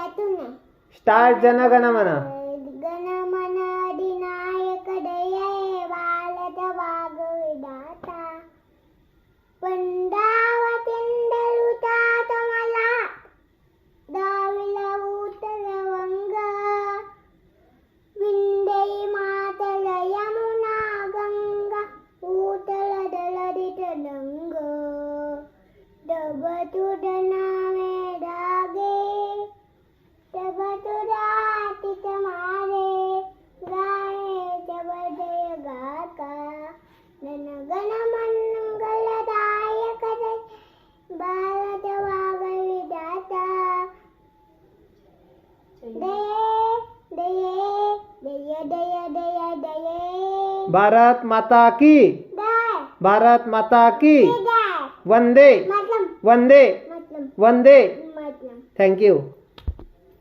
त्यातून नाही. स्टार्ट जनगण मन. गणमन अधिनायक जय हे भारत भाग विधाता. पंडावतींडलुतात मला दाविला उत्तर वंग. विंध्य मातल यमुना गंगा उतल दलदित डंग. तब तुझ नामे धागे तब तुझा तिथ मारे. गाये तब जय गाता. जन गण मंगलदायक जय भारत भाग विधाता. दये दये दये दये दये दये. भारत माता की. दय भारत माता की. दय वंदे मतलब वंदे मतलब वंदे. मतलब. Thank you.